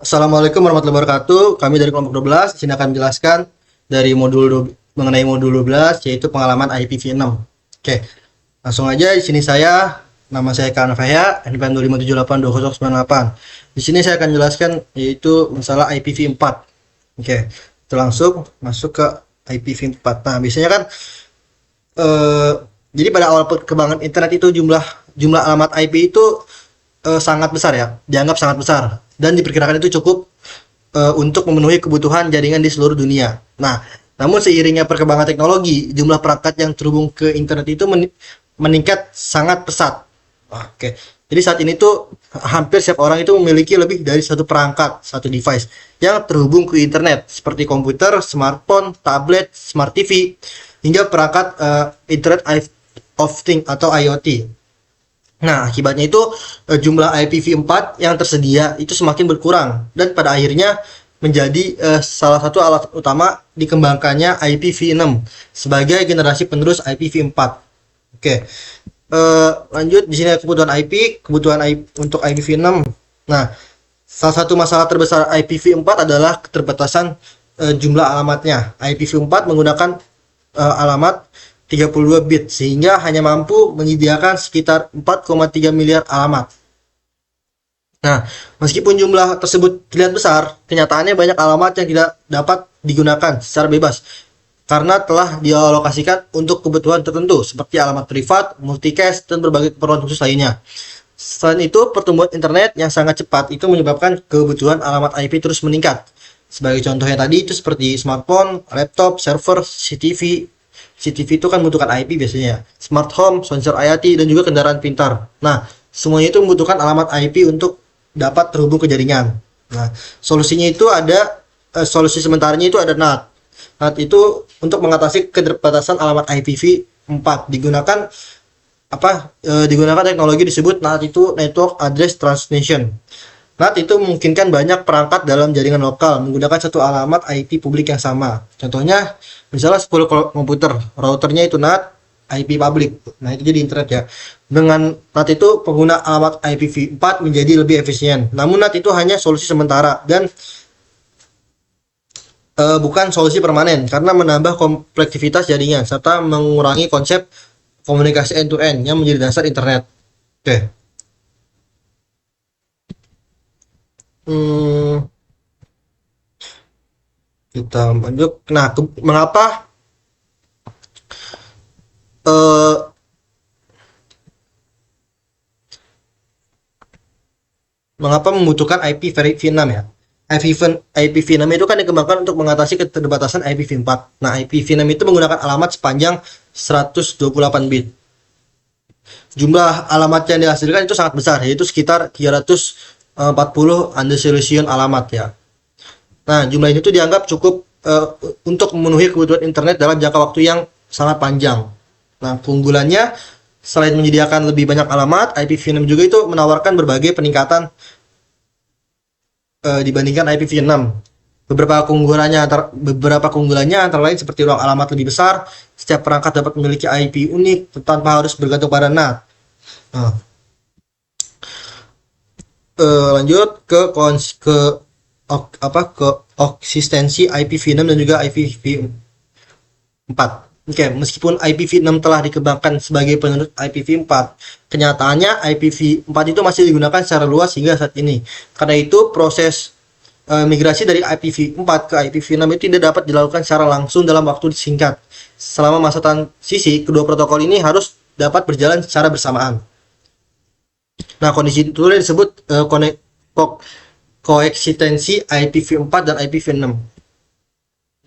Assalamualaikum warahmatullahi wabarakatuh. Kami dari kelompok 12 di sini akan menjelaskan dari mengenai modul 12 yaitu pengalaman IPv6. Oke, langsung aja di sini nama saya Kak Nafaya, NPM 257820098. Di sini saya akan menjelaskan yaitu masalah IPv4. Oke, kita langsung masuk ke IPv4. Nah, biasanya kan eh, jadi pada awal perkembangan internet itu jumlah jumlah alamat IP itu sangat besar ya, dianggap sangat besar dan diperkirakan itu cukup untuk memenuhi kebutuhan jaringan di seluruh dunia. Nah, namun seiringnya perkembangan teknologi, jumlah perangkat yang terhubung ke internet itu meningkat sangat pesat. Oke. Jadi saat ini tuh hampir setiap orang itu memiliki lebih dari satu perangkat, satu device yang terhubung ke internet seperti komputer, smartphone, tablet, smart TV, hingga perangkat Internet of Things atau IoT. Nah, akibatnya itu jumlah IPv4 yang tersedia itu semakin berkurang dan pada akhirnya menjadi salah satu alat utama dikembangkannya IPv6 sebagai generasi penerus IPv4. Oke. Lanjut di sini kebutuhan IP, untuk IPv6. Nah, salah satu masalah terbesar IPv4 adalah keterbatasan jumlah alamatnya. IPv4 menggunakan alamat 32 bit sehingga hanya mampu menyediakan sekitar 4,3 miliar alamat. Nah, meskipun jumlah tersebut terlihat besar, kenyataannya banyak alamat yang tidak dapat digunakan secara bebas karena telah dialokasikan untuk kebutuhan tertentu seperti alamat privat, multicast, dan berbagai keperluan khusus lainnya. Selain itu, pertumbuhan internet yang sangat cepat itu menyebabkan kebutuhan alamat IP terus meningkat. Sebagai contohnya tadi itu seperti smartphone, laptop, server, CCTV. CCTV itu kan membutuhkan IP biasanya. Smart home, sensor IoT, dan juga kendaraan pintar. Nah, semuanya itu membutuhkan alamat IP untuk dapat terhubung ke jaringan. Nah, solusinya itu ada solusi sementaranya itu ada NAT. NAT itu untuk mengatasi keterbatasan alamat IPv4 digunakan teknologi disebut NAT itu Network Address Transmission. NAT itu memungkinkan banyak perangkat dalam jaringan lokal menggunakan satu alamat IP publik yang sama. Contohnya, misalnya 10 komputer, routernya itu NAT, IP publik. Nah, itu jadi internet ya. Dengan NAT itu pengguna alamat IPv4 menjadi lebih efisien. Namun NAT itu hanya solusi sementara dan bukan solusi permanen karena menambah kompleksitas jaringan serta mengurangi konsep komunikasi end-to-end yang menjadi dasar internet. Oke. Hmm, kita lanjut. Nah, eh, mengapa membutuhkan IPv6 ya? IPv6 itu kan dikembangkan untuk mengatasi keterbatasan IPv4. Nah, IPv6 itu menggunakan alamat sepanjang 128 bit. Jumlah alamat yang dihasilkan itu sangat besar, yaitu sekitar 340 undesolution alamat ya. Nah, jumlah ini tuh dianggap cukup untuk memenuhi kebutuhan internet dalam jangka waktu yang sangat panjang. Nah, keunggulannya selain menyediakan lebih banyak alamat, IPv6 juga itu menawarkan berbagai peningkatan dibandingkan IPv6. Beberapa keunggulannya antara lain seperti ruang alamat lebih besar, setiap perangkat dapat memiliki IP unik tanpa harus bergantung pada NAT. Nah, lanjut ke konsistensi IPv6 dan juga IPv4. Oke, meskipun IPv6 telah dikembangkan sebagai penerus IPv4, kenyataannya IPv4 itu masih digunakan secara luas hingga saat ini. Karena itu proses migrasi dari IPv4 ke IPv6 itu tidak dapat dilakukan secara langsung dalam waktu singkat. Selama masa transisi, kedua protokol ini harus dapat berjalan secara bersamaan. Nah, kondisi itu disebut koeksistensi IPv4 dan IPv6.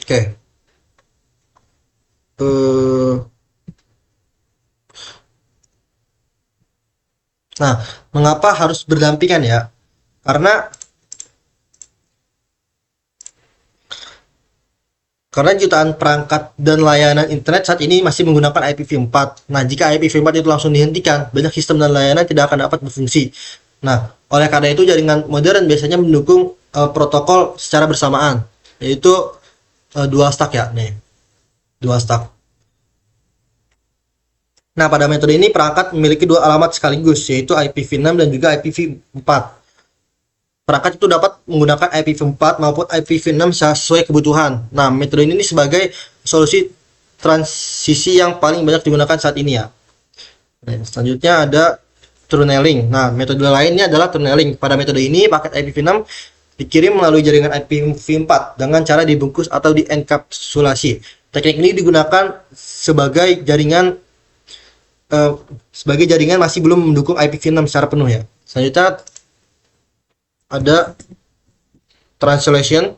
Oke. Nah, mengapa harus berdampingan ya? Karena jutaan perangkat dan layanan internet saat ini masih menggunakan IPv4. Nah, jika IPv4 itu langsung dihentikan, banyak sistem dan layanan tidak akan dapat berfungsi. Nah, oleh karena itu jaringan modern biasanya mendukung protokol secara bersamaan, yaitu dual stack ya, nih, dual stack. Nah, pada metode ini perangkat memiliki dua alamat sekaligus, yaitu IPv6 dan juga IPv4. perangkat itu dapat menggunakan IPv4 maupun IPv6 sesuai kebutuhan. Nah, metode ini sebagai solusi transisi yang paling banyak digunakan saat ini ya. Nah, selanjutnya ada tunneling. Nah, metode lainnya adalah tunneling. Pada metode ini, paket IPv6 dikirim melalui jaringan IPv4 dengan cara dibungkus atau dienkapsulasi. Teknik ini digunakan sebagai jaringan masih belum mendukung IPv6 secara penuh ya. Selanjutnya ada translation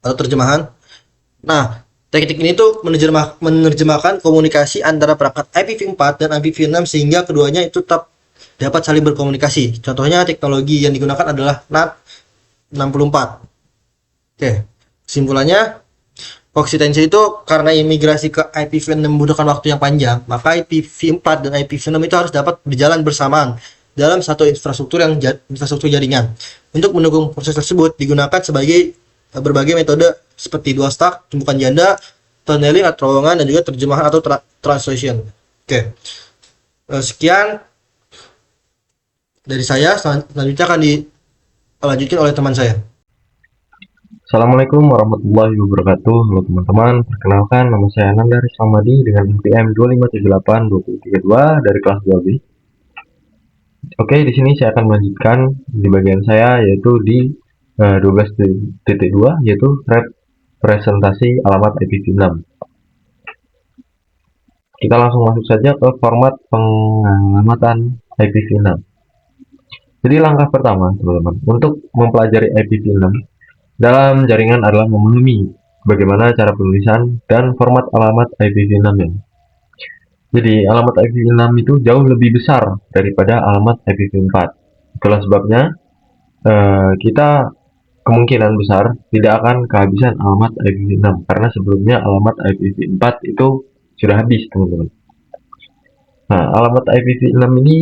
atau terjemahan. Nah, teknik ini tuh menerjemahkan komunikasi antara perangkat IPv4 dan IPv6 sehingga keduanya itu tetap dapat saling berkomunikasi. Contohnya teknologi yang digunakan adalah NAT 64. Oke, kesimpulannya koeksistensi itu karena imigrasi ke IPv6 membutuhkan waktu yang panjang, maka IPv4 dan IPv6 itu harus dapat berjalan bersamaan dalam satu infrastruktur jaringan. Untuk mendukung proses tersebut digunakan sebagai berbagai metode seperti dual stack, tumpukan janda, tunneling atau terowongan, dan juga terjemahan atau translation. Oke. Sekian dari saya, selanjutnya akan dilanjutkan oleh teman saya. Assalamualaikum warahmatullahi wabarakatuh. Halo teman-teman, perkenalkan nama saya Ananda Rizalmadi dengan NPM 2578232 dari kelas 2B. Oke, di sini saya akan melanjutkan di bagian saya yaitu di 12.2 yaitu representasi alamat IPv6. Kita langsung masuk saja ke format pengamatan IPv6. Jadi langkah pertama teman-teman untuk mempelajari IPv6 dalam jaringan adalah memahami bagaimana cara penulisan dan format alamat IPv6-nya. Jadi alamat IPv6 itu jauh lebih besar daripada alamat IPv4. Itulah sebabnya kita kemungkinan besar tidak akan kehabisan alamat IPv6 karena sebelumnya alamat IPv4 itu sudah habis teman-teman. Nah, alamat IPv6 ini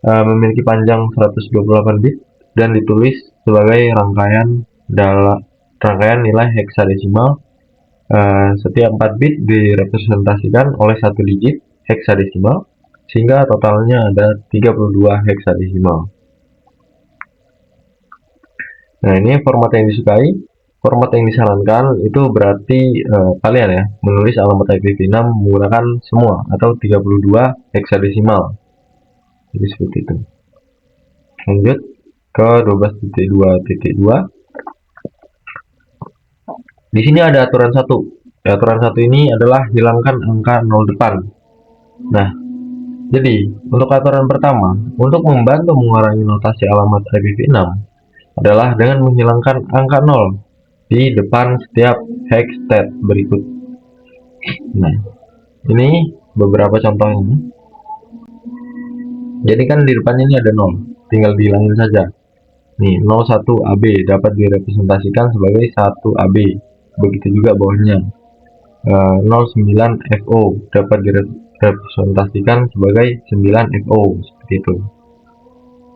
memiliki panjang 128 bit dan ditulis sebagai rangkaian nilai heksadesimal. Setiap 4 bit direpresentasikan oleh satu digit heksadesimal sehingga totalnya ada 32 heksadesimal. Nah, ini format yang disukai. Format yang disarankan itu berarti kalian ya menulis alamat IPv6 menggunakan semua atau 32 heksadesimal. Jadi seperti itu. Lanjut ke 12.2.2. Di sini ada aturan 1. Aturan 1 ini adalah hilangkan angka 0 depan. Nah, jadi untuk aturan pertama, untuk membantu mengurangi notasi alamat IPv6 adalah dengan menghilangkan angka 0 di depan setiap hex state berikut. Nah, ini beberapa contohnya. Jadi kan di depannya ini ada 0, tinggal dihilangin saja. Nih, 01AB dapat direpresentasikan sebagai 1AB. Begitu juga bawahnya 09FO dapat direpresentasikan sebagai 9FO seperti itu.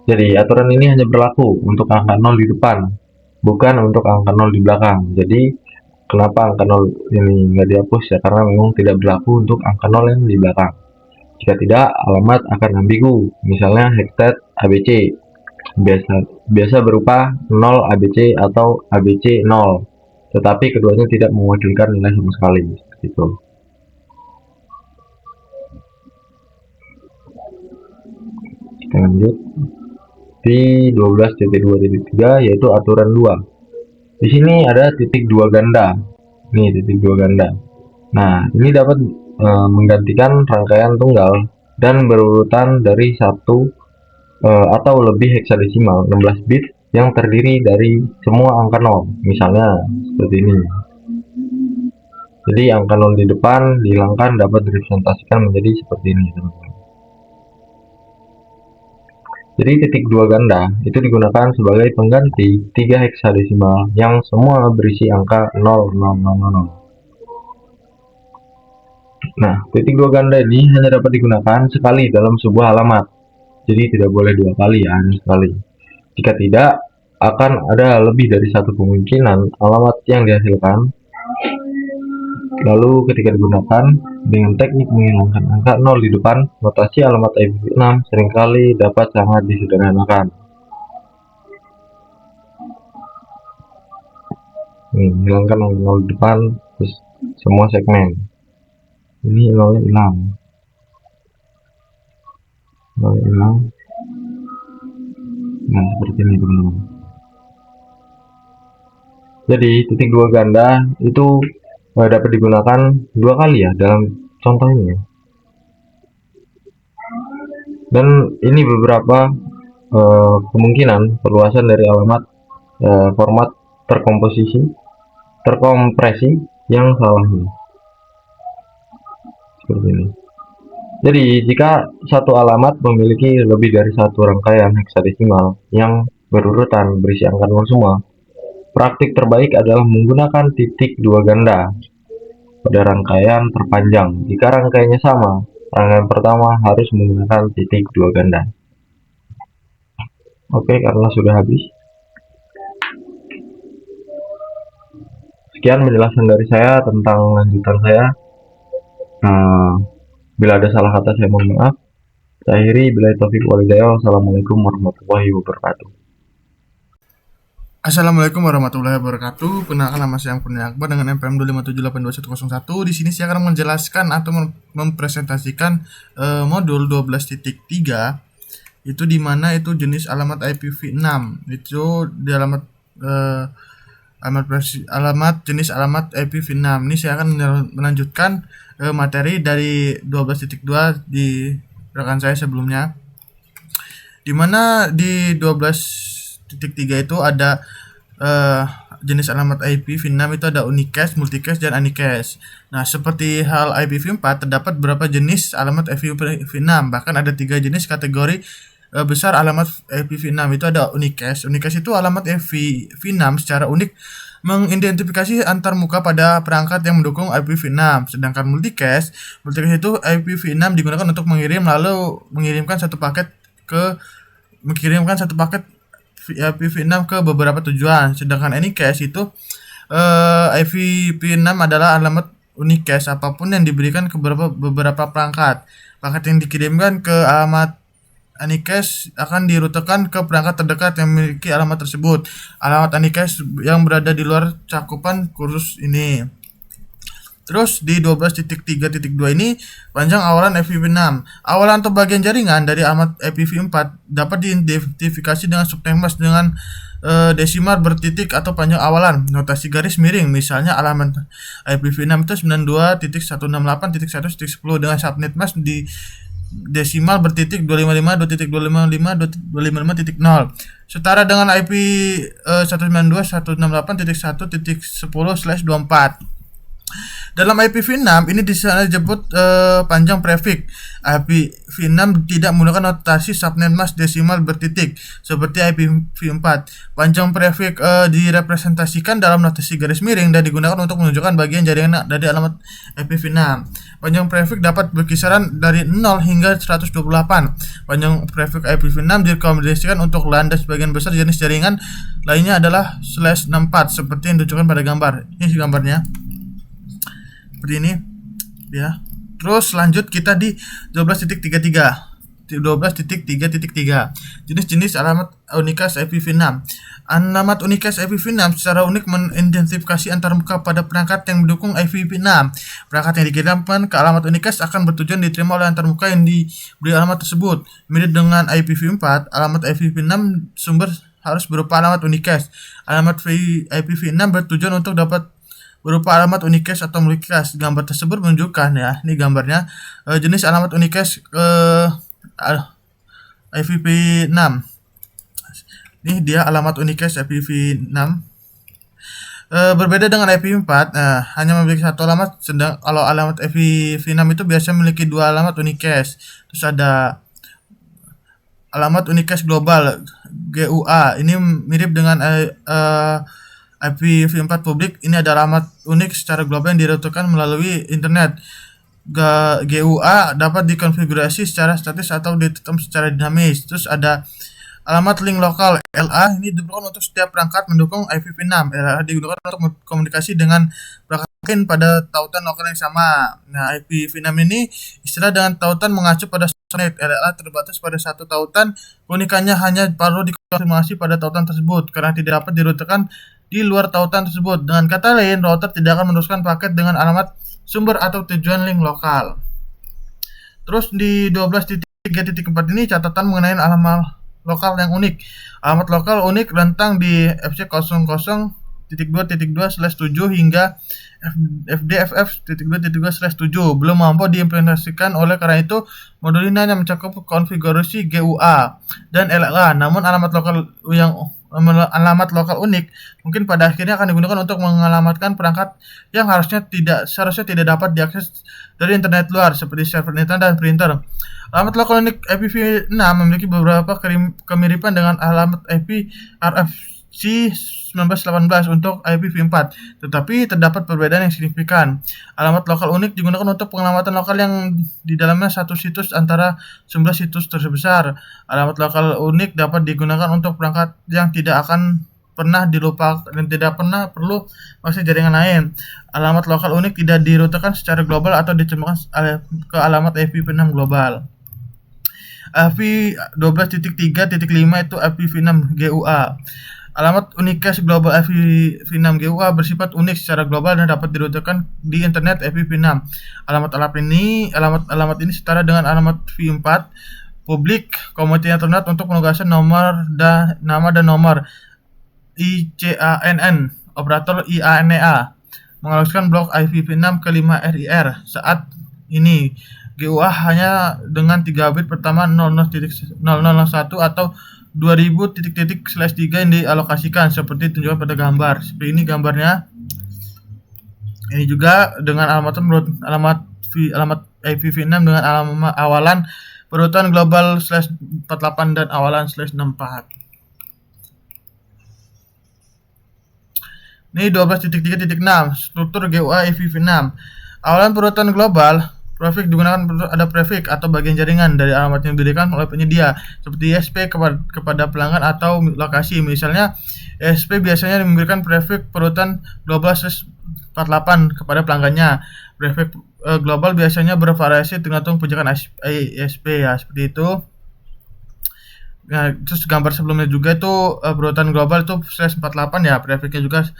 Jadi aturan ini hanya berlaku untuk angka 0 di depan, bukan untuk angka 0 di belakang. Jadi kenapa angka 0 ini nggak dihapus ya, karena memang tidak berlaku untuk angka 0 yang di belakang. Jika tidak, alamat akan ambigu. Misalnya hexstate ABC biasa berupa 0 ABC atau ABC 0. Tetapi keduanya tidak mewakilkan nilai sama sekali, gitu. Kita lanjut di 12.2.3 yaitu aturan 2. Di sini ada titik 2 ganda. Nih, titik 2 ganda. Nah, ini dapat menggantikan rangkaian tunggal dan berurutan dari satu atau lebih heksadesimal 16 bit yang terdiri dari semua angka 0, misalnya seperti ini. Jadi angka 0 di depan dihilangkan dapat direpresentasikan menjadi seperti ini, teman-teman. Jadi titik 2 ganda itu digunakan sebagai pengganti 3 heksadesimal yang semua berisi angka 0000. Nah, titik 2 ganda ini hanya dapat digunakan sekali dalam sebuah alamat. Jadi tidak boleh 2 kali ya, hanya sekali. Jika tidak, akan ada lebih dari satu kemungkinan alamat yang dihasilkan. Lalu ketika digunakan dengan teknik menghilangkan angka 0 di depan, notasi alamat IPv6 seringkali dapat sangat disederhanakan. Nih, hilangkan yang 0 depan, terus semua segmen. Ini 0 hilang. 0 hilang. Nah, seperti ini teman-teman. Jadi titik dua ganda itu dapat digunakan dua kali ya dalam contoh ini ya. Dan ini beberapa kemungkinan perluasan dari alamat format terkompresi yang salah ini. Seperti ini. Jadi jika satu alamat memiliki lebih dari satu rangkaian heksadesimal yang berurutan berisi angka 0 semua, praktik terbaik adalah menggunakan titik dua ganda pada rangkaian terpanjang. Jika rangkaiannya sama, rangkaian pertama harus menggunakan titik dua ganda. Oke, karena sudah habis. Sekian penjelasan dari saya tentang lanjutan saya. Bila ada salah kata saya mohon maaf. Saya akhiri, bila taufik walhidayah. Wassalamualaikum warahmatullahi wabarakatuh. Assalamualaikum warahmatullahi wabarakatuh. Perkenalkan, nama saya Kurnia Akbar dengan NPM 257822101. Di sini saya akan menjelaskan atau mempresentasikan modul 12.3 itu di mana itu jenis alamat IPv6. Itu di alamat jenis alamat IPv6. Ini saya akan melanjutkan materi dari 12.2 di rekan saya sebelumnya. Di mana di 12.3 itu ada jenis alamat IPv6 itu ada unicast, multicast, dan unicast. Nah, seperti hal IPv4 terdapat beberapa jenis alamat IPv6, bahkan ada 3 jenis kategori besar alamat IPv6 itu ada unicast. Unicast itu alamat IPv6 secara unik mengidentifikasi antar muka pada perangkat yang mendukung IPv6. Sedangkan multicast itu IPv6 digunakan untuk mengirimkan satu paket IPv6 ke beberapa tujuan. Sedangkan unicast itu IPv6 adalah alamat unicast apapun yang diberikan ke beberapa perangkat. Paket yang dikirimkan ke alamat unicast akan dirutekan ke perangkat terdekat yang memiliki alamat tersebut. Alamat unicast yang berada di luar cakupan kursus ini. Terus di 12.3.2 ini panjang awalan IPv6. Awalan atau bagian jaringan dari alamat IPv4 dapat diidentifikasi dengan subnetmask dengan desimal bertitik atau panjang awalan notasi garis miring. Misalnya alamat IPv6 itu 92.168.1.10 dengan subnetmask di desimal bertitik 255.255.255.0 setara dengan IP 192.168.1.10/24. Dalam IPv6 ini disebut panjang prefix. IPv6 tidak menggunakan notasi subnetmask desimal bertitik seperti IPv4. Panjang prefix direpresentasikan dalam notasi garis miring dan digunakan untuk menunjukkan bagian jaringan dari alamat IPv6. Panjang prefix dapat berkisaran dari 0 hingga 128. Panjang prefix IPv6 direkomendasikan untuk LAN dan sebagian besar jenis jaringan lainnya adalah /64 seperti yang ditunjukkan pada gambar. Ini gambarnya. Seperti ini ya. Terus lanjut kita di 12.3.3. 12.3.3 jenis-jenis alamat unicast IPv6. Alamat unicast IPv6 secara unik mengidentifikasi antarmuka pada perangkat yang mendukung IPv6. Perangkat yang dikirimkan ke alamat unicast akan bertujuan diterima oleh antarmuka yang diberi alamat tersebut. Mirip dengan IPv4, alamat IPv6 sumber harus berupa alamat unicast. Alamat IPv6 bertujuan untuk dapat berupa alamat unicast atau multicast. Gambar tersebut menunjukkan ya, ini gambarnya jenis alamat unicast IPv6. Ini dia alamat unicast IPv6. Berbeda dengan IPv4, hanya memiliki satu alamat, sedang kalau alamat IPv6 itu biasa memiliki dua alamat unicast. Terus ada alamat unicast global GUA. Ini mirip dengan IPv4 publik. Ini ada alamat unik secara global yang dirutekan melalui internet. GUA dapat dikonfigurasi secara statis atau ditetap secara dinamis. Terus ada alamat link lokal LA. Ini digunakan untuk setiap perangkat mendukung IPv6. LA digunakan untuk komunikasi dengan perangkat lain pada tautan lokal yang sama. Nah, IPv6 ini istilah dengan tautan mengacu pada subnet. LA terbatas pada satu tautan. Keunikannya hanya perlu dikonfirmasi pada tautan tersebut karena tidak dapat dirutekan di luar tautan tersebut. Dengan kata lain, router tidak akan meneruskan paket dengan alamat sumber atau tujuan link lokal. Terus di 12.3.4 ini catatan mengenai alamat lokal yang unik. Alamat lokal unik rentang di FC00.2.2/7 hingga FDFF.2.2/7 belum mampu diimplementasikan, oleh karena itu modul ini hanya mencakup konfigurasi GUA dan LLA. Namun alamat lokal unik mungkin pada akhirnya akan digunakan untuk mengalamatkan perangkat yang seharusnya tidak dapat diakses dari internet luar seperti server internet dan printer. Alamat lokal unik IPv6 memiliki beberapa kemiripan dengan alamat IP RFC 1918 untuk IPv4, tetapi terdapat perbedaan yang signifikan. Alamat lokal unik digunakan untuk pengamatan lokal yang di dalamnya satu situs antara 11 situs terbesar. Alamat lokal unik dapat digunakan untuk perangkat yang tidak akan pernah dilupakan dan tidak pernah perlu mengakses jaringan lain. Alamat lokal unik tidak dirutekan secara global atau dicemplungkan ke alamat IPv6 global. IP 12.3.5 itu IPv6 GUA. Alamat unicast global IPv6 GUA bersifat unik secara global dan dapat dirutekan di internet IPv6. Alamat ini setara dengan alamat v4 publik komunitas internet untuk penugasan nama dan nomor ICANN operator IANA mengaluskan blok IPv6 ke 5 RIR. Saat ini GUA hanya dengan 3 bit pertama 00.001 atau 2000 yang dialokasikan seperti tunjukkan pada gambar. Seperti ini gambarnya. Ini juga dengan alamat IPv6 dengan alamat awalan perutan global /48 dan awalan /64. Ini 12.3.6 struktur GUA IPv6. Awalan perutan global prefix digunakan ada prefix atau bagian jaringan dari alamat yang diberikan oleh penyedia seperti ISP kepada pelanggan atau lokasi. Misalnya ISP biasanya memberikan prefix perutan global /48 kepada pelanggannya. Prefix global biasanya bervariasi tergantung pijakan ISP ya, seperti itu. Nah, terus gambar sebelumnya juga itu perutan global itu /48 ya, prefixnya juga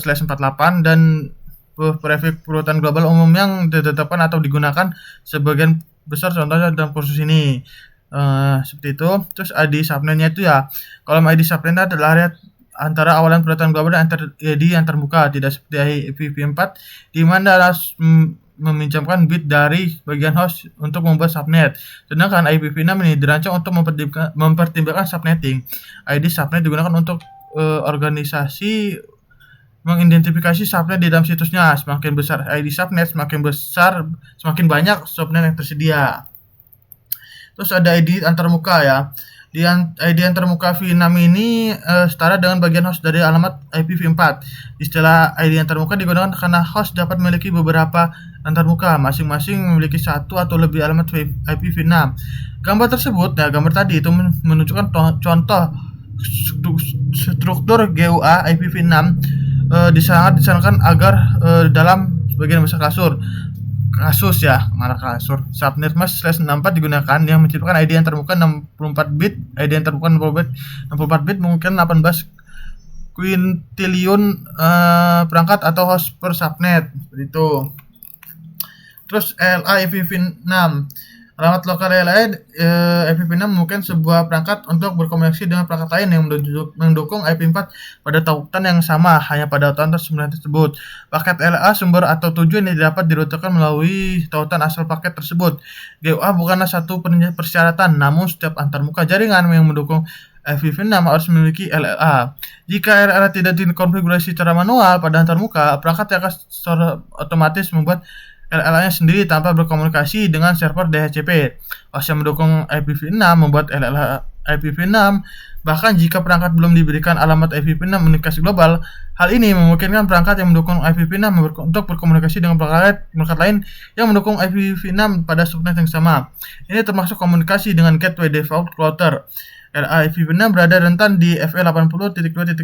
/48 dan prefix perutan global umum yang ditetapkan atau digunakan sebagian besar contohnya dalam kursus ini. Seperti itu. Terus ID subnetnya itu ya, kolom ID subnet adalah area antara awalan perutan global dan ID yang terbuka, tidak seperti IPv4 di mana harus meminjamkan bit dari bagian host untuk membuat subnet. Sedangkan IPv6 ini dirancang untuk mempertimbangkan subnetting. ID subnet digunakan untuk organisasi mengidentifikasi subnet di dalam situsnya. Semakin besar ID subnet, semakin banyak subnet yang tersedia. Terus ada ID antarmuka ya. Di ID antarmuka v6 ini setara dengan bagian host dari alamat IPv4. Istilah ID antarmuka digunakan karena host dapat memiliki beberapa antarmuka, masing-masing memiliki satu atau lebih alamat IPv6. Gambar tersebut, nah gambar tadi itu menunjukkan contoh struktur GUA IPv6 disarankan agar dalam bagian besar kasus ya, subnet mask /64 digunakan yang menciptakan ID yang terbuka 64 bit, ID yang terbuka 64 bit mungkin 18 quintillion perangkat atau host per subnet, seperti itu. Terus LA IPv6. Alamat lokal LA IPv6 mungkin sebuah perangkat untuk berkomunikasi dengan perangkat lain yang mendukung IP4 pada tautan yang sama, hanya pada tautan tersebut. Paket LA sumber atau tujuan yang dapat dirutekan melalui tautan asal paket tersebut. GUA bukanlah satu persyaratan, namun setiap antarmuka jaringan yang mendukung IPv6 harus memiliki LLA. Jika LLA tidak dikonfigurasi secara manual pada antarmuka, perangkat akan secara otomatis membuat LLA-nya sendiri tanpa berkomunikasi dengan server DHCP. Host yang mendukung IPv6 membuat LLA IPv6, bahkan jika perangkat belum diberikan alamat IPv6 unicast global. Hal ini memungkinkan perangkat yang mendukung IPv6 untuk berkomunikasi dengan perangkat lain yang mendukung IPv6 pada subnet yang sama. Ini termasuk komunikasi dengan gateway default router. LLA IPv6 berada rentan di FE80.2.2/10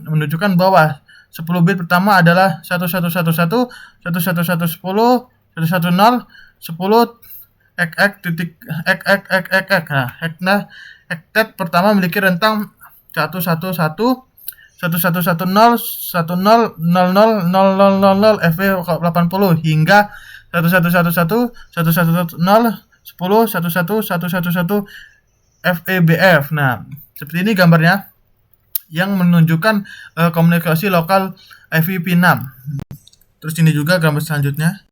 menunjukkan bahwa 10 bit pertama adalah 1111, 1110, 1110, 10, Nah, hektet pertama memiliki rentang FE80 hingga 1111 FEBF. Nah, seperti ini gambarnya yang menunjukkan komunikasi lokal IPv6. Terus ini juga gambar selanjutnya.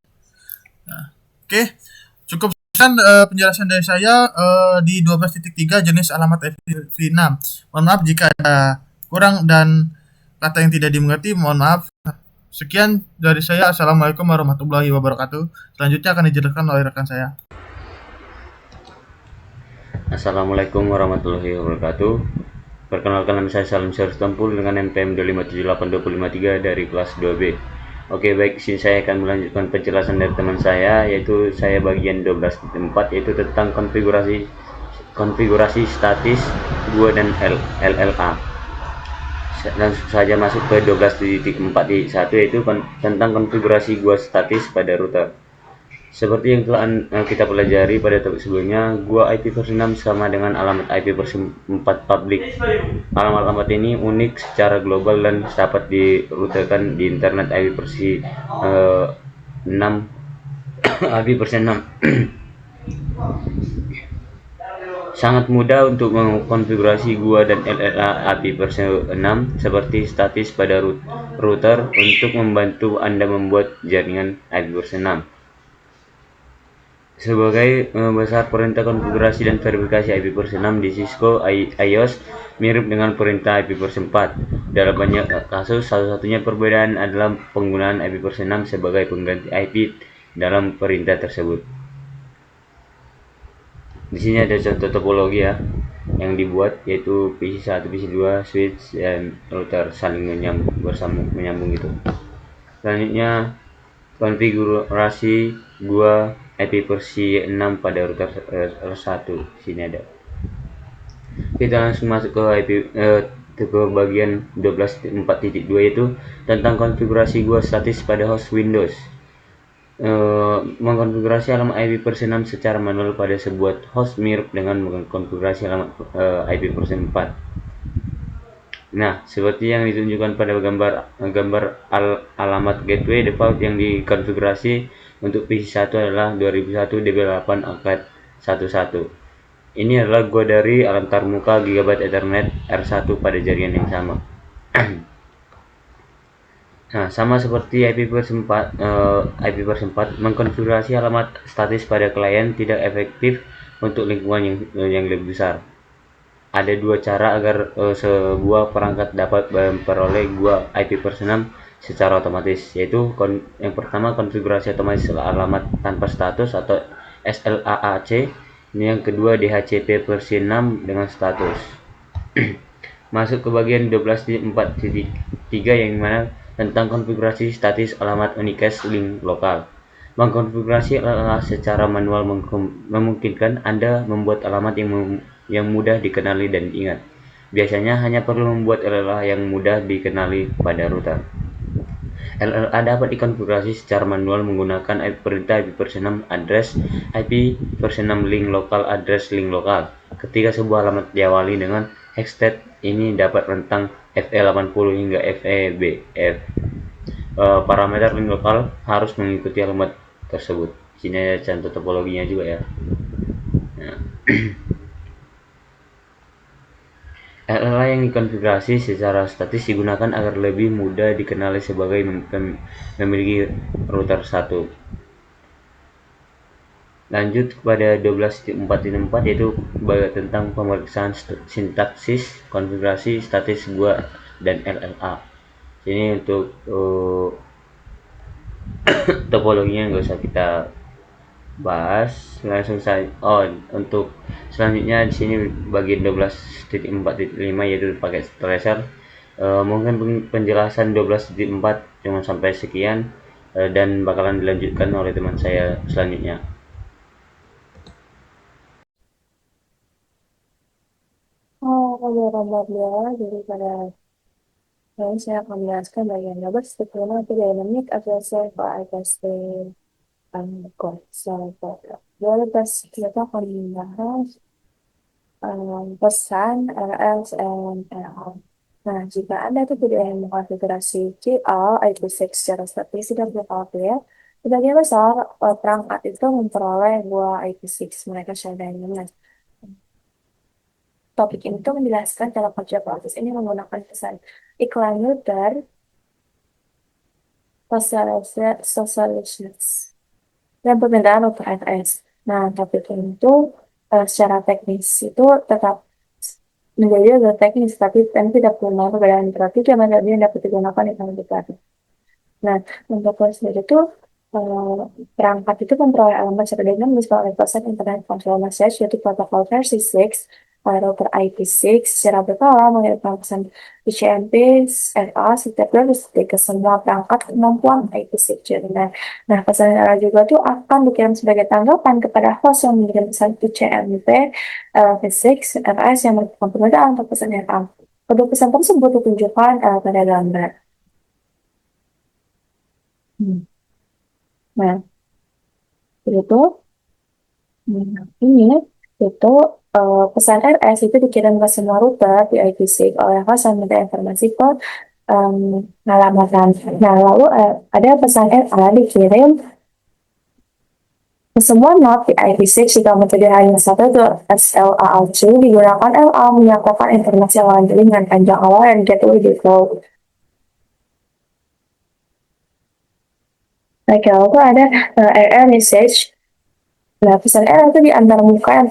Nah, oke, cukup sekian penjelasan dari saya di 12.3 jenis alamat IPv6. Mohon maaf jika ada kurang dan kata yang tidak dimengerti, mohon maaf. Sekian dari saya. Assalamualaikum warahmatullahi wabarakatuh. Selanjutnya akan dijelaskan oleh rekan saya. Assalamualaikum warahmatullahi wabarakatuh. Perkenalkan, nama saya Salim Syarif Tempul dengan NPM 2578253 dari kelas 2B. Oke, baik, sini saya akan melanjutkan penjelasan dari teman saya, yaitu saya bagian 12.4, yaitu tentang konfigurasi statis gua dan LLA. Langsung saja masuk ke 12.4.1, yaitu tentang konfigurasi gua statis pada router. Seperti yang telah kita pelajari pada topik sebelumnya, gua IP versi 6 sama dengan alamat IP versi 4 public. Alamat-alamat ini unik secara global dan dapat dirutekan di internet IP versi 6 IP versi 6. Sangat mudah untuk mengkonfigurasi gua dan LLA IP versi 6 seperti statis pada router untuk membantu Anda membuat jaringan IP versi 6. Sebagai besar perintah konfigurasi dan verifikasi IP versi 6 di Cisco iOS mirip dengan perintah IP versi 4. Dalam banyak kasus, satu-satunya perbedaan adalah penggunaan IP versi 6 sebagai pengganti IP dalam perintah tersebut. Di sini ada contoh topologi ya yang dibuat, yaitu PC1, PC2, switch dan router saling menyambung gitu. Selanjutnya konfigurasi gua IP versi 6 pada router R1. Sini ada. Kita langsung masuk ke bagian 12.4.2, yaitu tentang konfigurasi gua statis pada host Windows. Mengkonfigurasi alamat IP versi 6 secara manual pada sebuah host mirip dengan mengkonfigurasi alamat IP versi 4. Nah, seperti yang ditunjukkan pada gambar alamat gateway default yang dikonfigurasi untuk PC1 adalah 2001 DB8 angkat 11. Ini adalah gua dari antar muka GB Ethernet R1 pada jaringan yang sama. Nah, sama seperti IP versi 4, mengkonfigurasi alamat statis pada klien tidak efektif untuk lingkungan yang lebih besar. Ada dua cara agar sebuah perangkat dapat memperoleh gua IP versi 6 secara otomatis, yaitu yang pertama konfigurasi otomatis alamat tanpa status atau SLAAC. Ini yang kedua DHCP versi 6 dengan status. Masuk ke bagian 12.4.3 yang mana tentang konfigurasi statis alamat unicast link lokal. Mengkonfigurasi adalah secara manual memungkinkan Anda membuat alamat yang mudah dikenali dan diingat. Biasanya hanya perlu membuat LLA yang mudah dikenali pada router. LLA dapat dikonfigurasi secara manual menggunakan perintah IP versi 6 address IP versi 6 link lokal address link lokal. Ketika sebuah alamat diawali dengan hexstat, ini dapat rentang FE80 hingga FEBF. Parameter link lokal harus mengikuti alamat tersebut. Sini ada contoh topologinya juga ya. Nah. LLA yang dikonfigurasi secara statis digunakan agar lebih mudah dikenali sebagai memiliki router 1. Lanjut kepada 12.4.4, yaitu tentang pemeriksaan sintaksis konfigurasi statis gua dan LLA. Ini untuk topologinya nggak usah kita bahas, langsung saja. Untuk selanjutnya di sini bagian 12.4.5 yaitu pakai tracer. Mungkin penjelasan 12.4 cuma sampai sekian, dan bakalan dilanjutkan oleh teman saya selanjutnya. Kabar jadi pada saya akan menjelaskan bagian 12.5 itu dynamic addressing for addressing code. So, 12 kita akan membahas pesan RS and RL. Nah, jika Anda tuh tidak ingin mengkonfigurasi GL IP6 secara statis, tidak perlu khawatir. Sebagian besar perangkat itu memperoleh buah IP6 mereka secara dynamic. Topik ini tuh menjelaskan cara kerja proses ini menggunakan pesan iklan router socializations dan permintaan router FS. Nah, topik ini tuh secara teknis itu tetap menjadi agak teknis, tapi tidak punya perbedaan interaktif yang mana yang dapat digunakan di dalam interaktif. Nah, untuk sendiri itu perangkat itu memperoleh alamat secara dinamis melalui proses Internet Control Message yaitu protokol versi 6 router IP6 secara berkala mengirimkan pesan ICMP RA setiap 200 detik ke semua perangkat kemampuan IP6 jaringan. Nah, pesan RA juga tuh akan dikirim sebagai tanggapan kepada host yang mengirim pesan ICMP V6 RS yang merupakan perbedaan untuk pesan RA. Kedua pesan tersebut ditunjukkan pada gambar. Nah, itu ini itu pesan RS itu dikirim ke semua router di IPsec oleh host yang minta informasi ke alamat. Nah, lalu ada pesan RA dikirim ke semua node di IPsec jika menjadi hanya satu itu SLAAC digunakan LA menyatakan informasi awal jaringan panjang awal dan gateway default. Nah, kalau itu ada RR message. Nah, pesan RR itu diantarmuka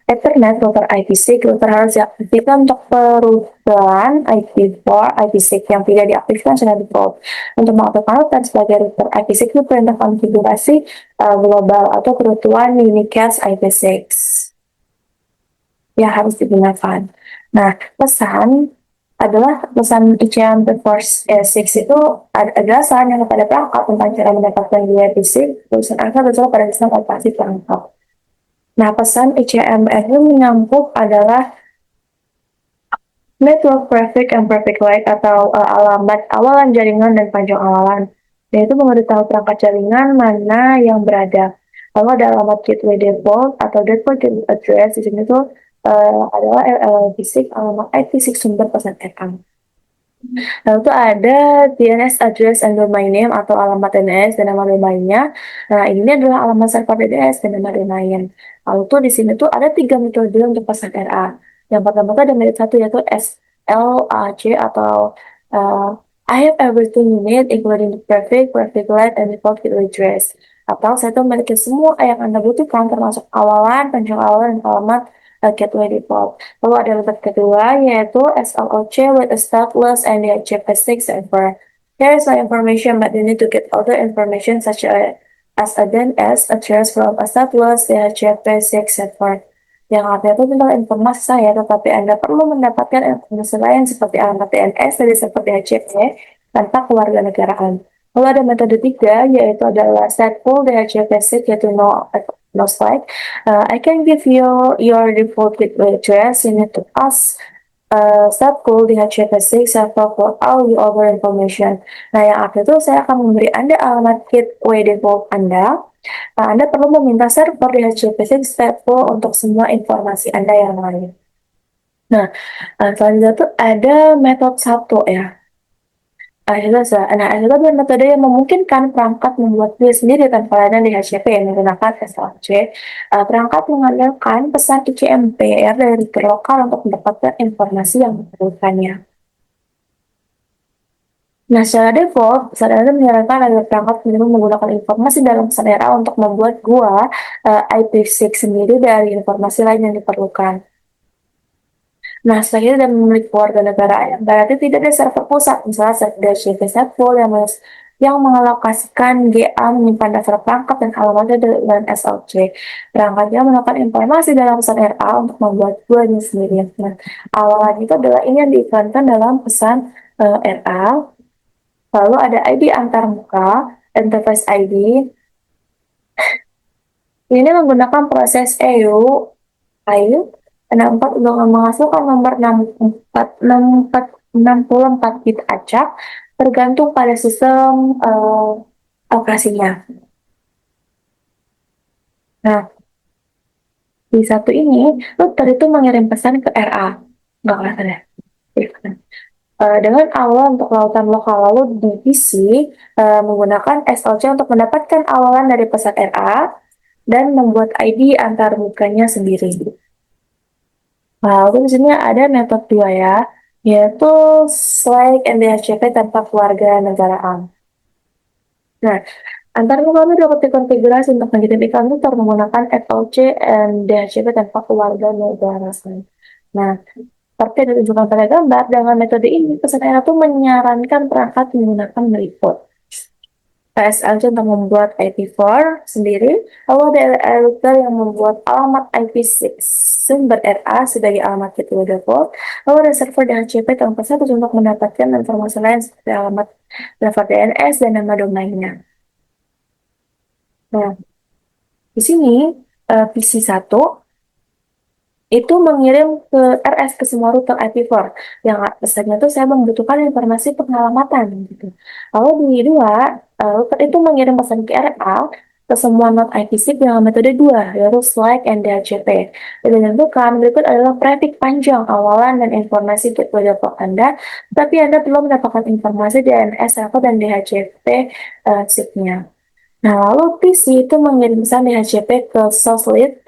Ethernet router IP6 router harus diaktifkan untuk perubahan IP4, IP6 yang tidak diaktifkan secara default. Untuk mengaktifkan router sebagai router IP6 itu perintah konfigurasi global atau kerutuan unicast IP6 yang harus digunakan. Nah, pesan ICMP Force 6 itu adalah sarannya kepada perangkat tentang cara mendapatkan IP6 tulisan angka berasal pada sistem operasi perangkat. Nah, pesan ICMP itu menyangkut adalah network prefix and prefix light atau alamat awalan jaringan dan panjang awalan. Yaitu memberitahu perangkat jaringan mana yang berada. Lalu ada alamat gateway default atau default gateway address di sini tuh adalah fisik alamat IP6 sumber pesan RA. Lalu itu ada DNS address and domain name atau alamat DNS dan nama domainnya. Nah, ini adalah alamat server DNS dan nama domain. Lalu tuh di sini tuh ada 3 metode untuk pesan RA. Yang pertama tuh ada metode satu yaitu SLAC atau I have everything you need including the prefix light, and default gateway address. Atau saya tuh memiliki semua yang Anda butuhkan termasuk awalan, panjang awalan, dan alamat gateway default. Lalu ada metode kedua yaitu SLOC with a stateless and DHCP6 server. Here is my information, but you need to get other information such as a DNS address from a stateless DHCP6 server. Yang artinya itu tentang informasi saya, tetapi Anda perlu mendapatkan informasi lain seperti alamat DNS dari server DHCP tanpa kewarganegaraan. Lalu ada metode tiga yaitu adalah stateful DHCP6 yaitu no slide. I can give you your default gateway address. You need to ask stateful DHCP6 server for all your other information. Nah, yang artinya itu saya akan memberi Anda alamat gateway default Anda. Anda perlu meminta server DHCP6 stateful untuk semua informasi Anda yang lain. Nah, selanjutnya itu ada metode satu ya. Nah, itu adalah metode yang memungkinkan perangkat membuat build sendiri tanpa layanan DHCP yang menggunakan SLC. Perangkat mengandalkan pesan ICMP dari router lokal untuk mendapatkan informasi yang diperlukannya. Nah, secara default, pesan RA menyarankan agar perangkat minimum menggunakan informasi dalam pesan RA untuk membuat IP6 sendiri dari informasi lain yang diperlukan. Nah, selanjutnya dan memiliki kewarganegaraan, berarti tidak ada server pusat, misalnya server DHCP stateful yang mengalokasikan GA menyimpan daftar perangkat dan alamatnya dengan SLC. Perangkatnya melakukan informasi dalam pesan RA untuk membuat buahnya sendiri. Nah, awalan itu adalah ini yang diiklankan dalam pesan RA. Lalu ada ID antarmuka, interface ID. Ini menggunakan proses EU 64 untuk menghasilkan nomor 64 bit acak tergantung pada sistem operasinya. Nah, IP1 ini, router itu mengirim pesan ke RA. Nggak kelihatan ya? Dengan awalan untuk lautan lokal, lalu di PC menggunakan SLC untuk mendapatkan awalan dari pesan RA dan membuat ID antar mukanya sendiri. Lalu di sini ada metode 2 ya, yaitu SLAAC NDHCP tanpa keluarga negaraan. Nah, antar muka itu dapat dikonfigurasi untuk mengirim iklan router menggunakan SLC NDHCP tanpa keluarga negaraan. Nah, seperti yang ditunjukkan pada gambar, dengan metode ini, pesan RA itu menyarankan perangkat menggunakan report. PSLC untuk membuat IP4 sendiri, lalu ada router yang membuat alamat IP6 sumber RA sebagai alamat gateway default, lalu ada server DHCP tanpa status untuk mendapatkan informasi lain seperti alamat server DNS dan nama domainnya. Nah, di sini PC1 itu mengirim ke RS ke semua router IP4 yang pesannya itu saya membutuhkan informasi pengalamatan gitu. Lalu di 2 router itu mengirim pesan ke RA ke semua node IP6 dengan metode 2 yaitu SLAAC and DHCP. Dan ditentukan berikut adalah prefix panjang awalan dan informasi gateway default Anda, tapi Anda perlu mendapatkan informasi DNS server dan DHCP SIP-nya. Nah, lalu PC itu mengirim pesan DHCP ke source lead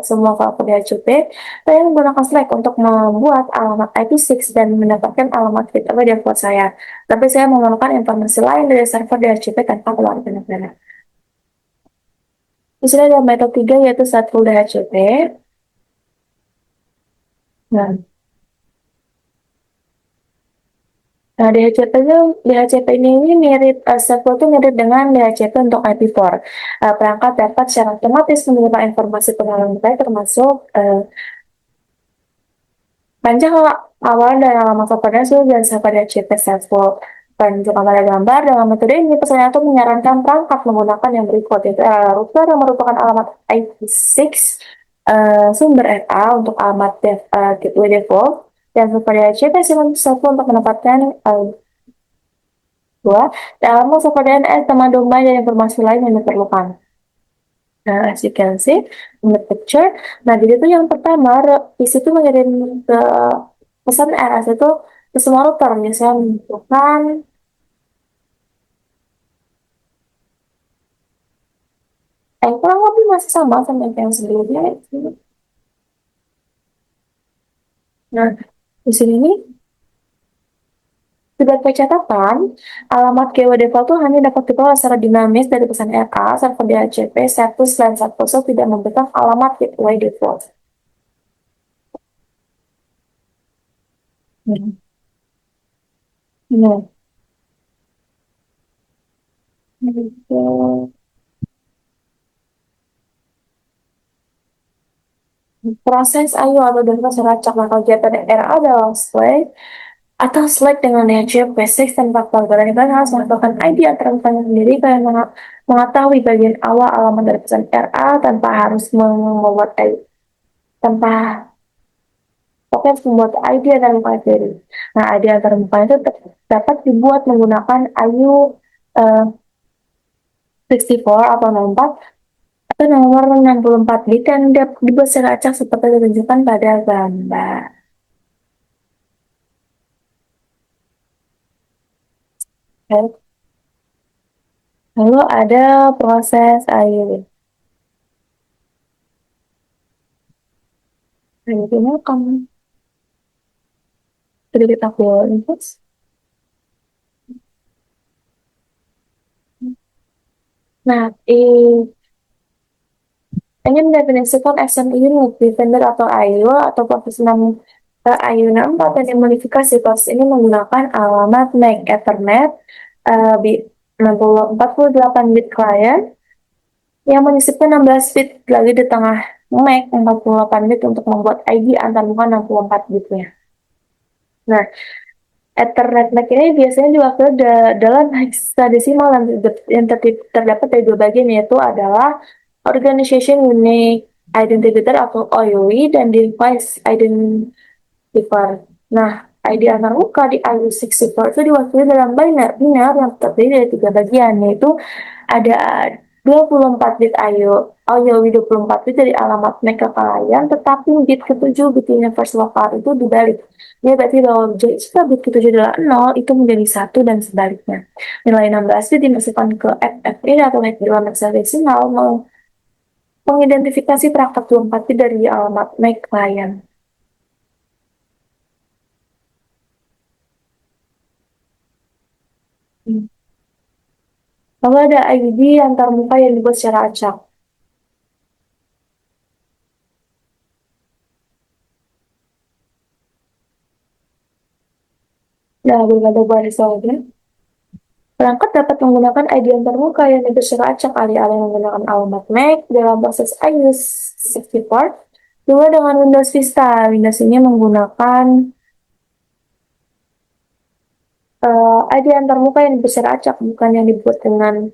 semua file DHCP. Saya menggunakan Slack untuk membuat alamat IP6 dan mendapatkan alamat gateway default saya. Tapi saya memerlukan informasi lain dari server DHCP tanpa keluarga negara. Di sini ada metode 3 yaitu stateful DHCP. Nah, DHCP ini mirip, stateful itu mirip dengan DHCP untuk IP4. Perangkat dapat secara otomatis menerima informasi pengalaman termasuk panjang awalan dan alamat servernya dan server DHCP stateful. Penunjukan pada gambar dengan metode ini pesannya itu menyarankan perangkat menggunakan yang berikut yaitu router yang merupakan alamat IP6 sumber RA untuk alamat gateway default dan server DHCP stateful untuk mendapatkan dan alamat server DNS teman domain dan informasi lain yang diperlukan. Nah, as you can see in the picture. Nah, jadi itu yang pertama, PC itu mengirim ke pesan RS itu ke semua router. Biasanya membutuhkan kurang lebih masih sama yang sebelumnya. Nah, di sini nih, sebagai catatan, alamat gateway default itu hanya dapat diperoleh secara dinamis dari pesan RA, server DHCP, status, dan status tidak memberikan alamat gateway default. Nah. Proses IO atau data seracak maka JPDR adalah SLAAC atau SLAAC dengan DHCP6 tanpa keluarga dan kalian harus mengatakan ID antara misalnya sendiri. Kalian mengetahui bagian awal alamat dari pesan RA tanpa harus membuat ID tanpa harus membuat ID antar muka sendiri. Nah, ID antar muka itu dapat dibuat menggunakan IO 64 atau 64 atau nomor 64 bit dan dibuat secara acak seperti ditunjukkan pada gambar. Lalu ada proses IO. Ini kamu sedikit aku input. Nah, ini mendefinisikan action unit defender atau IO atau proses 6 IO 64 dan dimodifikasi. Proses ini menggunakan alamat MAC Ethernet 48 bit client yang menyisipkan 16 bit lagi di tengah MAC 48 bit untuk membuat ID antar muka 64 bitnya. Nah, Ethernet MAC ini biasanya diwakili dalam hexadesimal yang terdapat dari 2 bagian, yaitu adalah Organization Unique Identifier atau OUI dan Device Identifier. Nah, ID antar muka di IO64 itu diwakili dalam biner yang terdiri dari 3 bagian, yaitu ada 24 bit IOWI 24 bit dari alamat MAC ke klien, tetapi bit ke-7 bit universal lokal itu dibalik. Ya, berarti bahwa jika bit ke-7 adalah 0, itu menjadi 1 dan sebaliknya. Nilai 16 bit dimasukkan ke FFA atau MAC dalam hexadecimal mengidentifikasi perangkat 24 bit dari alamat MAC klien. Lalu ada ID antarmuka yang dibuat secara acak. Nah, berbeda baris saja. Perangkat dapat menggunakan ID antarmuka yang dibuat secara acak alih-alih menggunakan alamat MAC dalam proses IUS64. Juga dengan Windows Vista. Windows ini menggunakan ID antarmuka yang dibuat secara acak, bukan yang dibuat dengan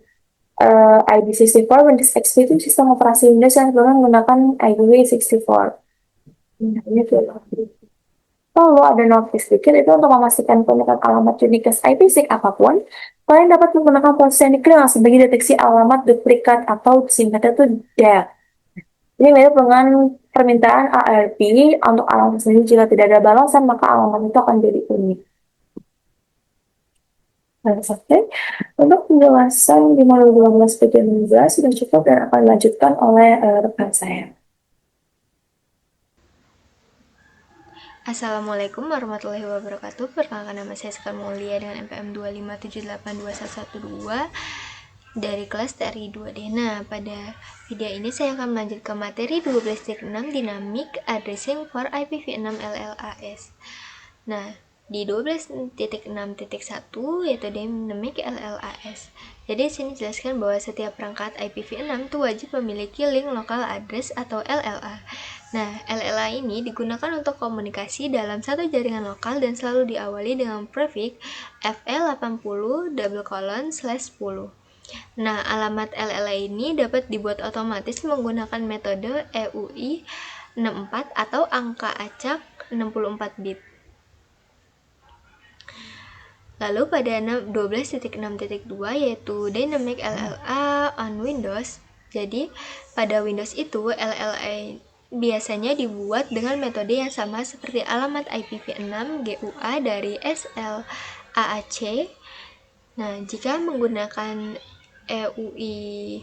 ID64. Windows XP itu sistem operasi Windows yang sebelumnya menggunakan ID64. Nah, ini tuh. Lalu ada notice sedikit itu untuk memastikan penggunaan alamat unique IPsec apapun, kalian dapat menggunakan proses yang dikenal sebagai deteksi alamat duplikat atau singkatnya itu DEL. Ini mirip dengan permintaan ARP untuk alamat sendiri. Jika tidak ada balasan, maka alamat itu akan jadi unik. Oke. Untuk penjelasan di modul 12 bagian 16 sudah cukup dan akan dilanjutkan oleh rekan saya. Assalamualaikum warahmatullahi wabarakatuh. Perkenalkan, nama saya Sekar Mulia dengan NPM 2578212 dari kelas TRI 2D. Nah, pada video ini saya akan melanjutkan materi 12.6 Dynamic Addressing for IPv6 LLAS. Nah, di 12.6.1 yaitu Dynamic LLAS. Jadi di sini jelaskan bahwa setiap perangkat IPv6 itu wajib memiliki link local address atau LLA. Nah, LLA ini digunakan untuk komunikasi dalam satu jaringan lokal dan selalu diawali dengan prefix FL80:10. Nah, alamat LLA ini dapat dibuat otomatis menggunakan metode EUI 64 atau angka acak 64 bit. Lalu pada 12.6.2 yaitu Dynamic LLA on Windows. Jadi, pada Windows itu LLA biasanya dibuat dengan metode yang sama seperti alamat IPv6 GUA dari SLAAC. Nah, jika menggunakan EUI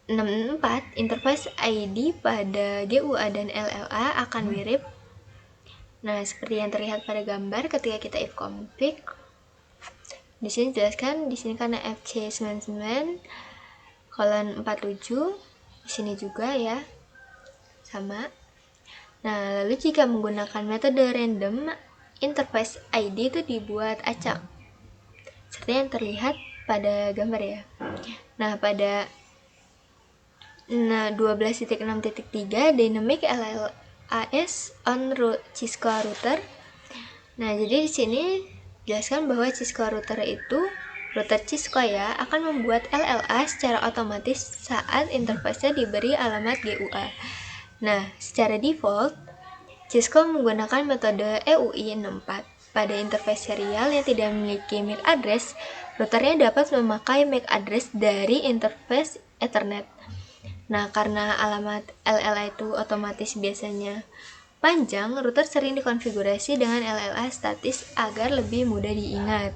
64, interface ID pada GUA dan LLA akan mirip. Nah, seperti yang terlihat pada gambar ketika kita if config. Di sini jelaskan, di sini karena FC99:47, di sini juga ya. Sama. Nah, lalu jika menggunakan metode random, interface ID itu dibuat acak. Seperti yang terlihat pada gambar ya. Nah, pada 12.6.3 Dynamic LLAS on Cisco router. Nah, jadi di sini jelaskan bahwa Cisco router itu router Cisco ya akan membuat LLA secara otomatis saat interface-nya diberi alamat GUA. Nah, secara default, Cisco menggunakan metode EUI 64. Pada interface serial yang tidak memiliki MAC address, routernya dapat memakai MAC address dari interface Ethernet. Nah, karena alamat LLA itu otomatis biasanya panjang, router sering dikonfigurasi dengan LLA statis agar lebih mudah diingat.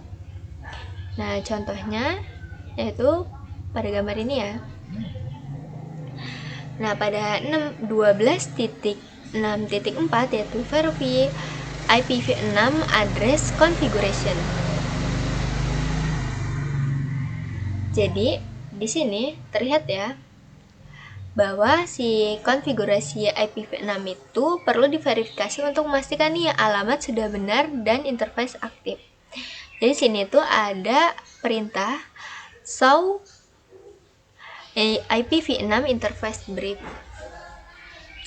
Nah, contohnya yaitu pada gambar ini ya. Nah, pada 12.6.4 yaitu Verify IPv6 Address Configuration. Jadi, di sini terlihat ya bahwa si konfigurasi IPv6 itu perlu diverifikasi untuk memastikan nih alamat sudah benar dan interface aktif. Jadi sini tuh ada perintah show IPv6 interface brief.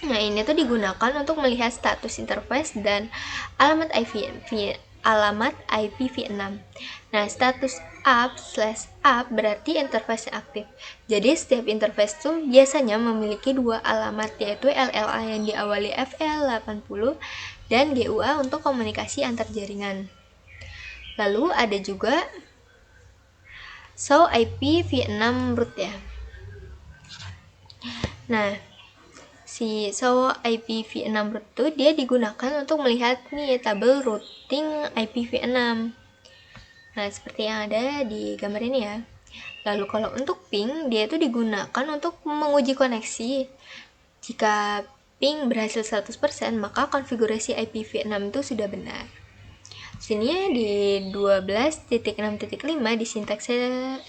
Nah, ini tuh digunakan untuk melihat status interface dan alamat IPv6. Nah, status up/up berarti interface aktif. Jadi setiap interface tuh biasanya memiliki dua alamat, yaitu LLA yang diawali FL80 dan GUA untuk komunikasi antar jaringan. Lalu ada juga So IPv6 root ya. Nah, si So IPv6 root itu dia digunakan untuk melihat nih tabel routing IPv6. Nah, seperti yang ada di gambar ini ya. Lalu kalau untuk ping, dia itu digunakan untuk menguji koneksi. Jika ping berhasil 100%, maka konfigurasi IPv6 itu sudah benar. Sini di 12.6.5 di syntax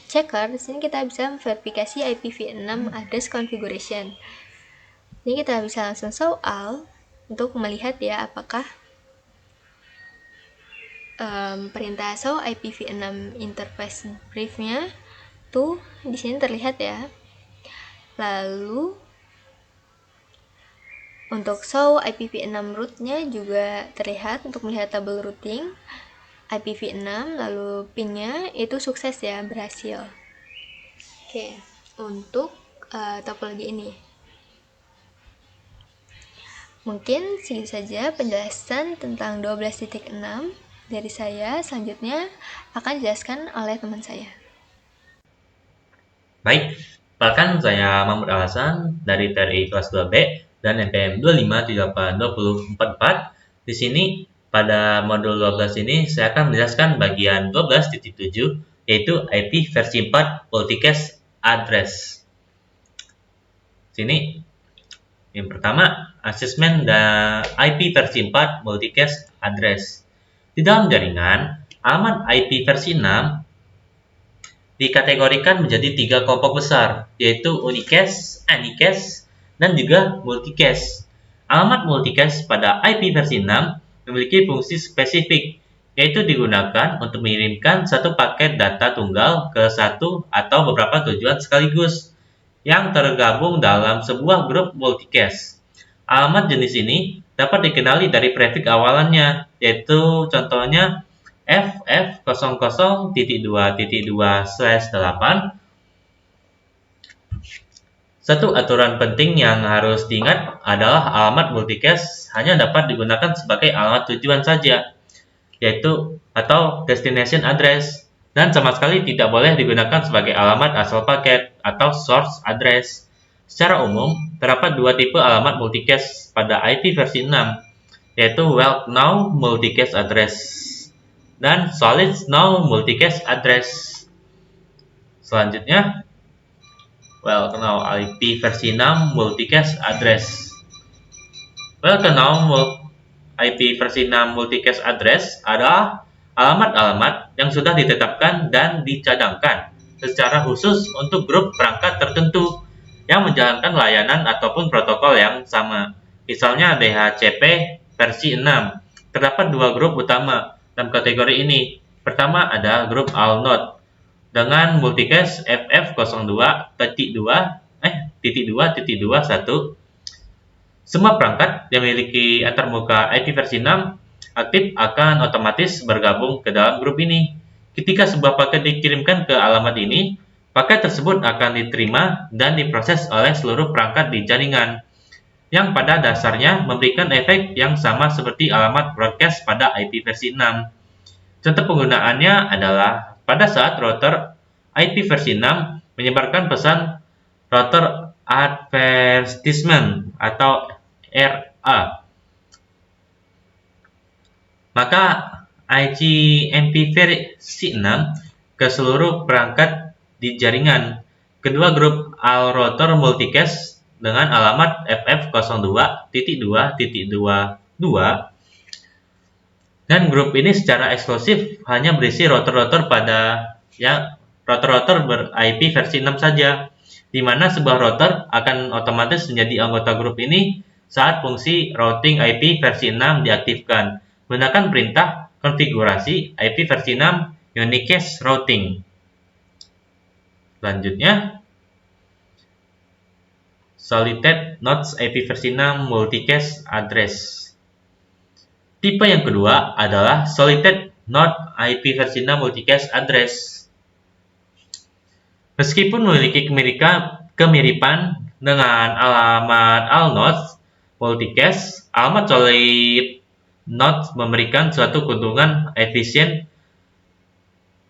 checker, di sini kita bisa verifikasi IPv6 address configuration. Ini kita bisa langsung soal untuk melihat ya apakah perintah show IPv6 interface briefnya tuh di sini terlihat ya. Lalu untuk show IPv6 rootnya juga terlihat untuk melihat tabel routing IPv6, lalu pingnya itu sukses ya, berhasil. Oke, untuk topologi ini mungkin segitu saja penjelasan tentang 12.6 dari saya. Selanjutnya akan dijelaskan oleh teman saya. Baik, perkenalkan saya Mahmud Al-Hasan dari TRI kelas 2B dan NPM 2578244. Di sini pada modul 12 ini saya akan menjelaskan bagian 12.7 yaitu IP versi 4 multicast address. Sini yang pertama, asesmen dan IP versi 4 multicast address. Di dalam jaringan, alamat IP versi 6 dikategorikan menjadi 3 kelompok besar, yaitu unicast, anycast, dan juga multicast. Alamat multicast pada IP versi 6 memiliki fungsi spesifik, yaitu digunakan untuk mengirimkan satu paket data tunggal ke satu atau beberapa tujuan sekaligus yang tergabung dalam sebuah grup multicast. Alamat jenis ini dapat dikenali dari prefix awalannya, yaitu contohnya FF00.2.2/8. Satu aturan penting yang harus diingat adalah alamat multicast hanya dapat digunakan sebagai alamat tujuan saja, yaitu atau destination address, dan sama sekali tidak boleh digunakan sebagai alamat asal paket atau source address. Secara umum, terdapat dua tipe alamat multicast pada IP versi 6, yaitu well-known multicast address dan solid known multicast address. Selanjutnya, well-known IP versi 6 multicast address. Well-known IP versi 6 multicast address adalah alamat-alamat yang sudah ditetapkan dan dicadangkan secara khusus untuk grup perangkat tertentu yang menjalankan layanan ataupun protokol yang sama. Misalnya DHCP versi 6. Terdapat dua grup utama dalam kategori ini. Pertama ada grup AllNode dengan multicast FF02.2.2.1. Semua perangkat yang memiliki antarmuka IP versi 6 aktif akan otomatis bergabung ke dalam grup ini. Ketika sebuah paket dikirimkan ke alamat ini, paket tersebut akan diterima dan diproses oleh seluruh perangkat di jaringan, yang pada dasarnya memberikan efek yang sama seperti alamat broadcast pada IP versi 6. Contoh penggunaannya adalah pada saat router IP versi 6 menyebarkan pesan router advertisement atau RA, maka IGMP versi 6 ke seluruh perangkat di jaringan. Kedua grup all router multicast dengan alamat FF02.2.22, dan grup ini secara eksklusif hanya berisi router-router router-router ber-IP versi 6 saja, di mana sebuah router akan otomatis menjadi anggota grup ini saat fungsi routing IP versi 6 diaktifkan menggunakan perintah konfigurasi IP versi 6 unicast routing. Selanjutnya, Solitaire Nodes IP versi 6 multicast address. Tipe yang kedua adalah Solitaire Node IP versi 6 multicast address. Meskipun memiliki kemiripan dengan alamat all nodes multicast, alamat solid node memberikan suatu keuntungan efisien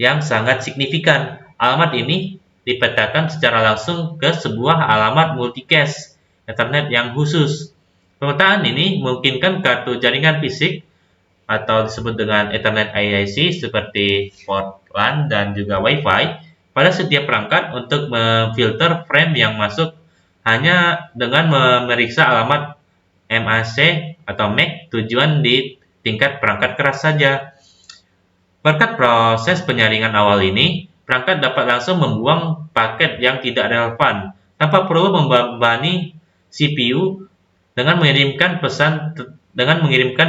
yang sangat signifikan. alamat ini dipetakan secara langsung ke sebuah alamat multicast Ethernet yang khusus. Pemetaan ini memungkinkan kartu jaringan fisik atau disebut dengan Ethernet IIC seperti port LAN dan juga Wi-Fi pada setiap perangkat untuk memfilter frame yang masuk hanya dengan memeriksa alamat MAC atau MAC tujuan di tingkat perangkat keras saja. Berkat proses penyaringan awal ini, perangkat dapat langsung membuang paket yang tidak relevan tanpa perlu membebani CPU dengan mengirimkan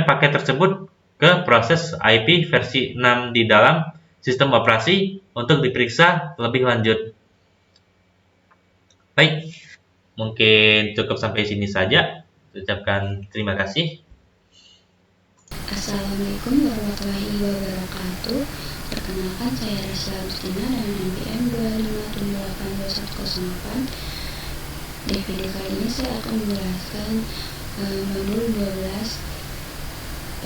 paket tersebut ke proses IP versi 6 di dalam sistem operasi untuk diperiksa lebih lanjut. Baik, mungkin cukup sampai sini saja. Ucapkan terima kasih. Assalamualaikum warahmatullahi wabarakatuh. Perkenalkan, saya Rasya Agustina dengan NPM 257821008. Di video kali ini saya akan menjelaskan modul 12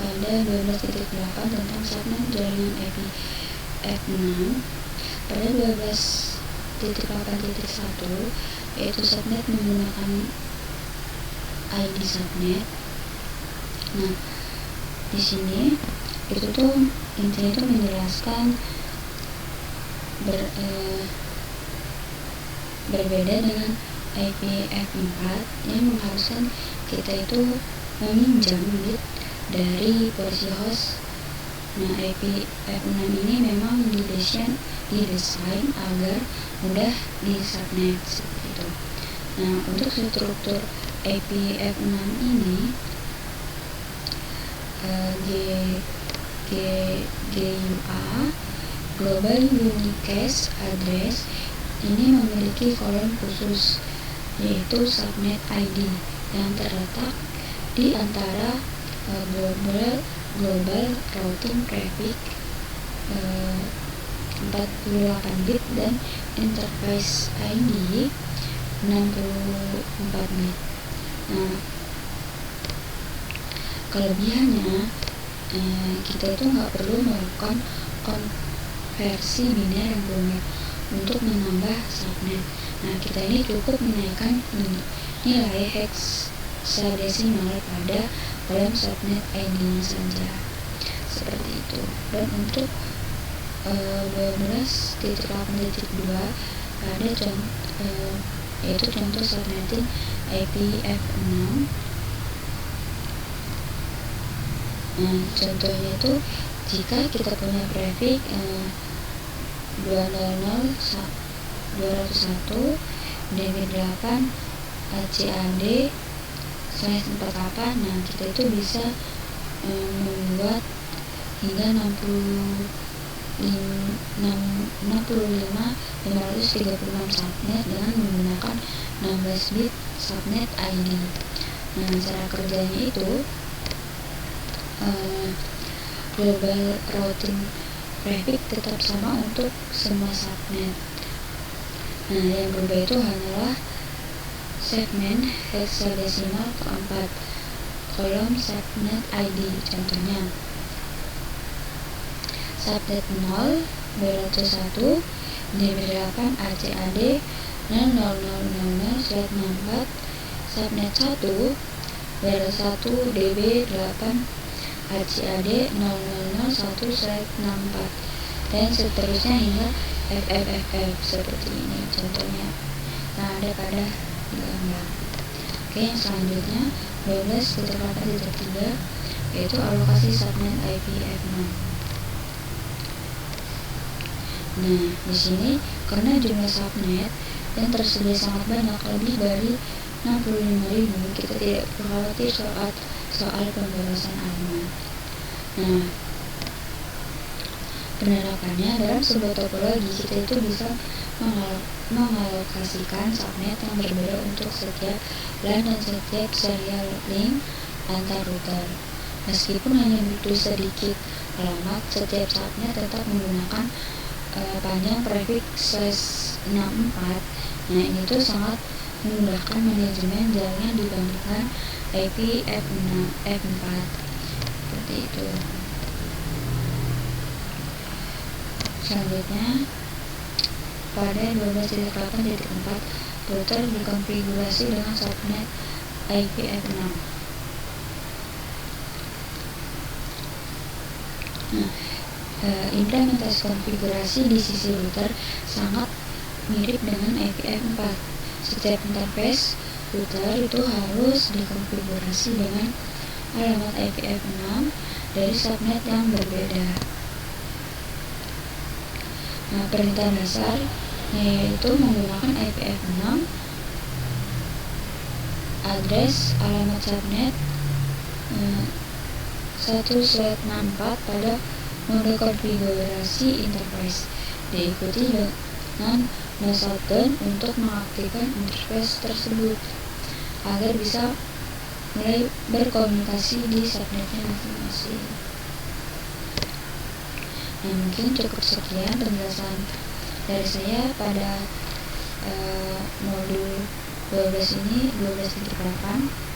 pada 12.8 tentang subnet jaringan IPv6. Pada 12.8.1 yaitu subnet menggunakan ID subnet. Nah, di sini itu tuh intinya itu menjelaskan berbeda dengan IPv4 yang mengharuskan kita itu meminjam bit dari posisi host. Nah, IPv6 ini memang didesain agar mudah di subnet seperti itu. Nah, untuk struktur IPv6 ini GUA Global Unicast Address ini memiliki kolom khusus, yaitu subnet ID yang terletak di antara global routing traffic 48 bit dan enterprise ID 64 bit. Nah, kelebihannya kita itu nggak perlu melakukan konversi biner yang rumit untuk menambah subnet. Nah, kita ini cukup menaikkan nilai hexadesimal pada kolom subnet ID-nya saja, seperti itu. Dan untuk 12.8.2 ada yaitu contoh subnetting IPv6. Nah, contohnya itu jika kita punya prefix 200.201 DB8 ACAD/48. Nah, kita itu bisa membuat hingga 65.536 subnet dengan menggunakan 16 bit subnet ID. Nah, cara kerjanya itu global routing prefix tetap sama untuk semua subnet. Nah, yang berubah itu hanyalah segmen hexadesimal keempat kolom subnet ID. Contohnya subnet 0 201 DB8 ACAD 0000/64, subnet 1 201 DB8 ACAD 0001/64, dan seterusnya hingga FFFF seperti ini contohnya. Nah, ada pada gambar. Oke, yang selanjutnya 12.8.3 yaitu alokasi subnet IPv6. Nah, di sini karena jumlah subnet yang tersedia sangat banyak, lebih dari 65.000, kita tidak perlu khawatir soal pemborosan alamat. Nah, penerapannya dalam sebuah topologi, kita itu bisa mengalokasikan subnet yang berbeda untuk setiap LAN dan setiap serial link antar router. Meskipun hanya butuh sedikit alamat, setiap subnet tetap menggunakan panjang prefix /64. Nah, ini tuh sangat memudahkan manajemen jaringan dibandingkan IPv4 seperti itu. pada 12.8.4 router dikonfigurasi dengan subnet IPv6. Nah, implementasi konfigurasi di sisi router sangat mirip dengan IPv4. Setiap interface router itu harus dikonfigurasi dengan alamat IPv6 dari subnet yang berbeda. Nah, perintah dasar yaitu menggunakan IPv6, address alamat subnet 1/64 pada mode konfigurasi interface, diikuti dengan no shutdown untuk mengaktifkan interface tersebut agar bisa mulai berkomunikasi di subnetnya masing-masing. Nah, mungkin cukup sekian penjelasan dari saya pada modul 12 ini, 12.8.